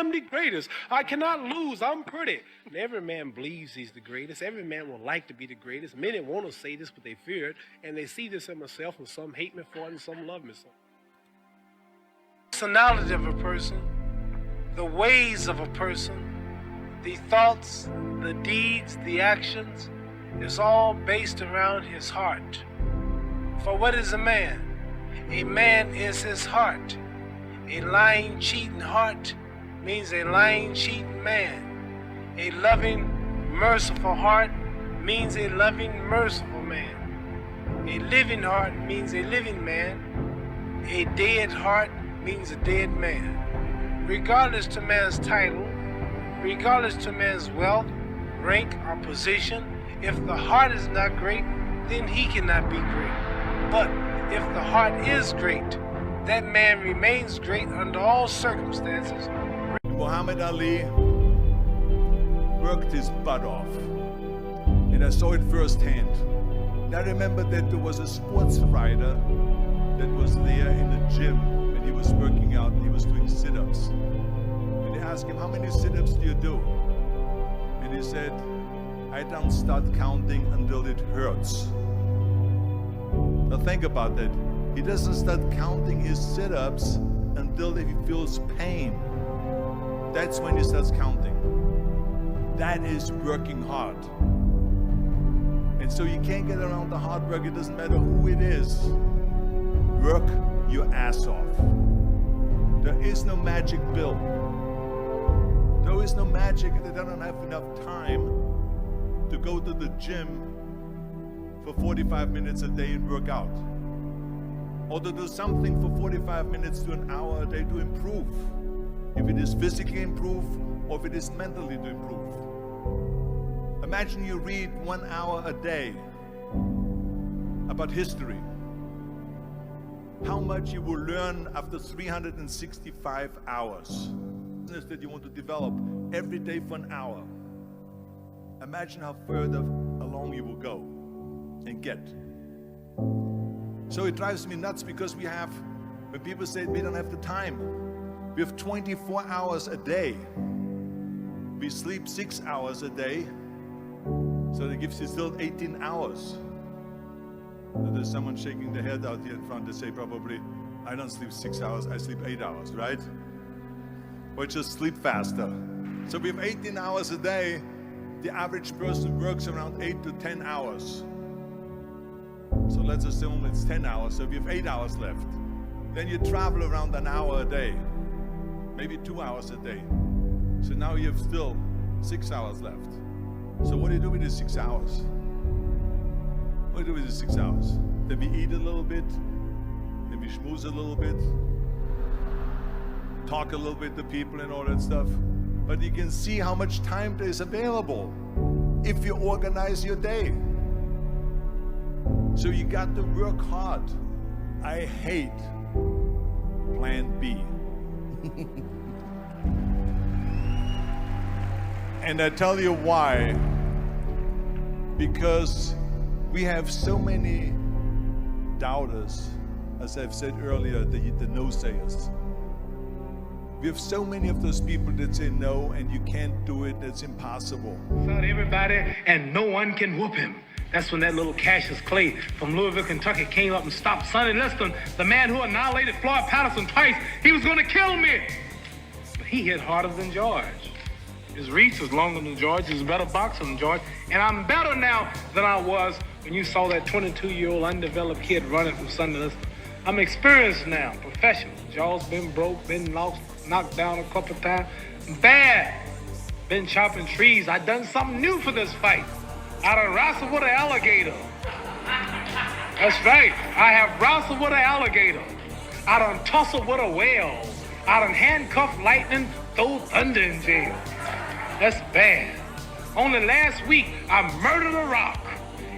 I'm the greatest. I cannot lose. I'm pretty. And every man believes he's the greatest. Every man would like to be the greatest. Many want to say this, but they fear it. And they see this in myself, and some hate me for it, and some love me for it. The personality of a person, the ways of a person, the thoughts, the deeds, the actions, is all based around his heart. For what is a man? A man is his heart. A lying, cheating heart means a lying, cheating man. A loving, merciful heart means a loving, merciful man. A living heart means a living man. A dead heart means a dead man. Regardless to man's title, regardless to man's wealth, rank, or position, if the heart is not great, then he cannot be great. But if the heart is great, that man remains great under all circumstances. Mihammed Ali worked his butt off, and I saw it firsthand. And I remember that there was a sports writer that was there in the gym when he was working out and he was doing sit-ups. And they asked him, how many sit-ups do you do? And he said, I don't start counting until it hurts. Now think about that. He doesn't start counting his sit-ups until he feels pain. That's when he starts counting. That is working hard. And so you can't get around the hard work. It doesn't matter who it is. Work your ass off. There is no magic pill. There is no magic, and they don't have enough time to go to the gym for 45 minutes a day and work out. Or to do something for 45 minutes to an hour a day to improve. If it is physically improve, or if it is mentally to improve. Imagine you read 1 hour a day about history. How much you will learn after 365 hours. That you want to develop every day for an hour. Imagine how further along you will go and get. So it drives me nuts because when people say we don't have the time, we have 24 hours a day. We sleep 6 hours a day, so that gives you still 18 hours. So there's someone shaking their head out here in front to say probably, I don't sleep 6 hours, I sleep 8 hours, right? Or just sleep faster. So we have 18 hours a day. The average person works around 8 to 10 hours. So let's assume it's 10 hours, so we have 8 hours left. Then you travel around an hour a day, maybe 2 hours a day. So now you have still 6 hours left. So what do you do with the 6 hours? What do you do with the 6 hours? Then we eat a little bit, then we schmooze a little bit, talk a little bit to people and all that stuff. But you can see how much time there is available if you organize your day. So you got to work hard. I hate plan B. And I tell you why. Because we have so many doubters, as I've said earlier, the no-sayers. We have so many of those people that say no, and you can't do it, it's impossible. Out everybody, and no one can whoop him. That's when that little Cassius Clay from Louisville, Kentucky came up and stopped Sonny Liston, the man who annihilated Floyd Patterson twice. He was going to kill me. But he hit harder than George. His reach was longer than George. He's a better boxer than George. And I'm better now than I was when you saw that 22-year-old undeveloped kid running from Sonny Liston. I'm experienced now, professional. Jaw's been broke, been lost, knocked down a couple times. Bad. Been chopping trees. I done something new for this fight. I done wrestled with an alligator. That's right. I have wrestled with an alligator. I done tussled with a whale. I done handcuffed lightning, throw thunder in jail. That's bad. Only last week, I murdered a rock,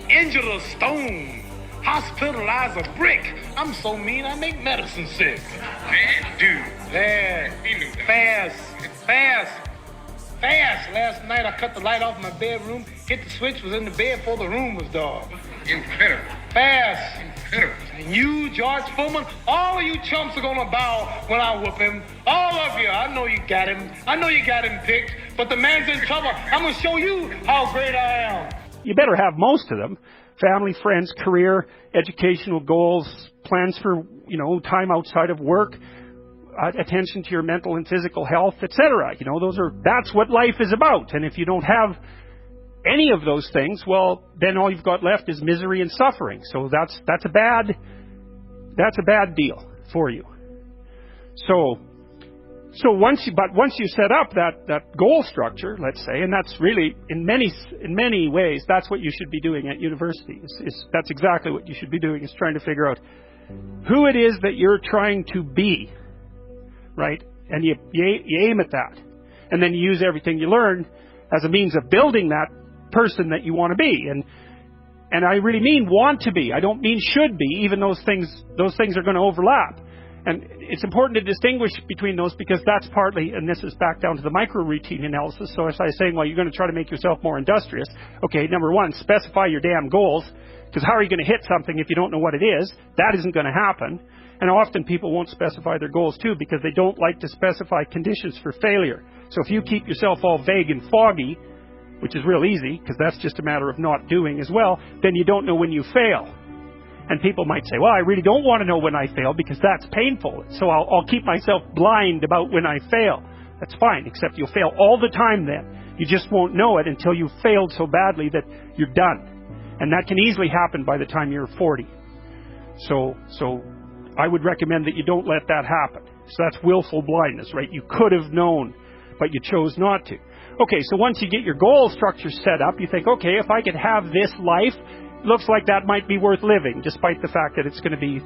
injured a stone, hospitalized a brick. I'm so mean, I make medicine sick. Man, dude. Yeah. He knew that. Fast. Last night, I cut the light off in my bedroom, hit the switch, was in the bed before the room was dark. Incredible. Fast. sinners. And you, George Foreman, all of you chumps are gonna bow when I whoop him. All of you. I know you got him. I know you got him picked. But the man's in trouble. I'm gonna show you how great I am. You better have most of them. Family, friends, career, educational goals, plans for, time outside of work, attention to your mental and physical health, etc. That's what life is about. And if you don't have any of those things, well, then all you've got left is misery and suffering. So that's a bad deal for you. So once you set up that goal structure, let's say, and that's really in many ways that's what you should be doing at university. That's exactly what you should be doing, is trying to figure out who it is that you're trying to be, right? And you aim at that, and then you use everything you learn as a means of building that person that you want to be. And I really mean want to be. I don't mean should be, even those things are going to overlap. And it's important to distinguish between those, because that's partly, and this is back down to the micro-routine analysis. So as I was saying, well, you're going to try to make yourself more industrious. Okay, number one, specify your damn goals, because how are you going to hit something if you don't know what it is? That isn't going to happen. And often people won't specify their goals too, because they don't like to specify conditions for failure. So if you keep yourself all vague and foggy, which is real easy, because that's just a matter of not doing as well, then you don't know when you fail. And people might say, well, I really don't want to know when I fail because that's painful. So I'll keep myself blind about when I fail. That's fine, except you'll fail all the time then. You just won't know it until you've failed so badly that you're done. And that can easily happen by the time you're 40. So I would recommend that you don't let that happen. So that's willful blindness, right? You could have known, but you chose not to. Okay, so once you get your goal structure set up, you think, okay, if I could have this life, looks like that might be worth living, despite the fact that it's going to be,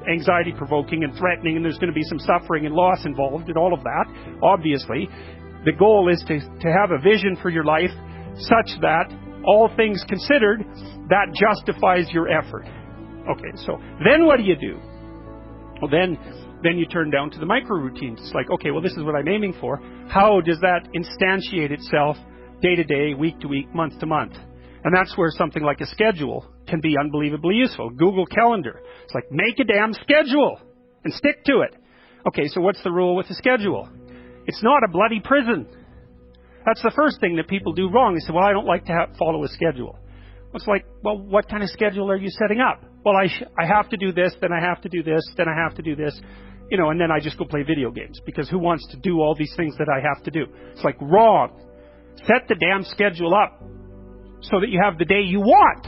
anxiety-provoking and threatening, and there's going to be some suffering and loss involved and all of that. Obviously, the goal is to have a vision for your life such that, all things considered, that justifies your effort. Okay, so then what do? Well, then you turn down to the micro-routines. It's like, okay, well, this is what I'm aiming for. How does that instantiate itself day to day, week to week, month to month? And that's where something like a schedule can be unbelievably useful. Google Calendar. It's like, make a damn schedule and stick to it. Okay, so what's the rule with the schedule? It's not a bloody prison. That's the first thing that people do wrong. They say, well, I don't like to follow a schedule. It's like, well, what kind of schedule are you setting up? Well, I have to do this, then I have to do this, then I have to do this, and then I just go play video games, because who wants to do all these things that I have to do? It's like, wrong. Set the damn schedule up so that you have the day you want.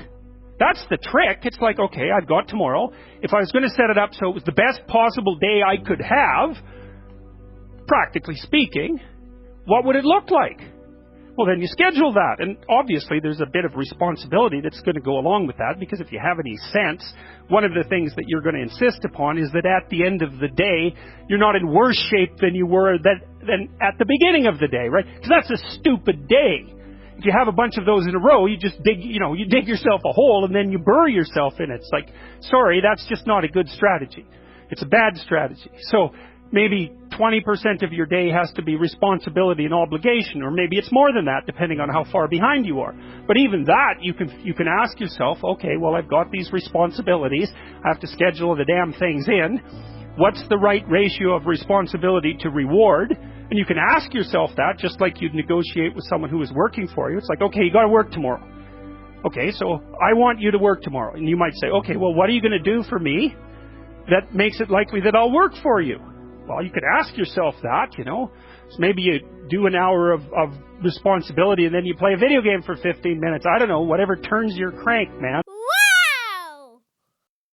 That's the trick. It's like, okay, I've got tomorrow. If I was going to set it up so it was the best possible day I could have, practically speaking, what would it look like? Well, then you schedule that. And obviously there's a bit of responsibility that's going to go along with that, because if you have any sense, one of the things that you're going to insist upon is that at the end of the day, you're not in worse shape than you were than at the beginning of the day, right? Because that's a stupid day. If you have a bunch of those in a row, you just dig yourself a hole and then you bury yourself in it. It's like, sorry, that's just not a good strategy. It's a bad strategy. So maybe 20% of your day has to be responsibility and obligation, or maybe it's more than that, depending on how far behind you are. But even that, you can ask yourself, okay, well, I've got these responsibilities. I have to schedule the damn things in. What's the right ratio of responsibility to reward? And you can ask yourself that, just like you'd negotiate with someone who is working for you. It's like, okay, you got to work tomorrow. Okay, so I want you to work tomorrow. And you might say, okay, well, what are you going to do for me that makes it likely that I'll work for you? Well, you could ask yourself that, So maybe you do an hour of responsibility and then you play a video game for 15 minutes. I don't know, whatever turns your crank, man.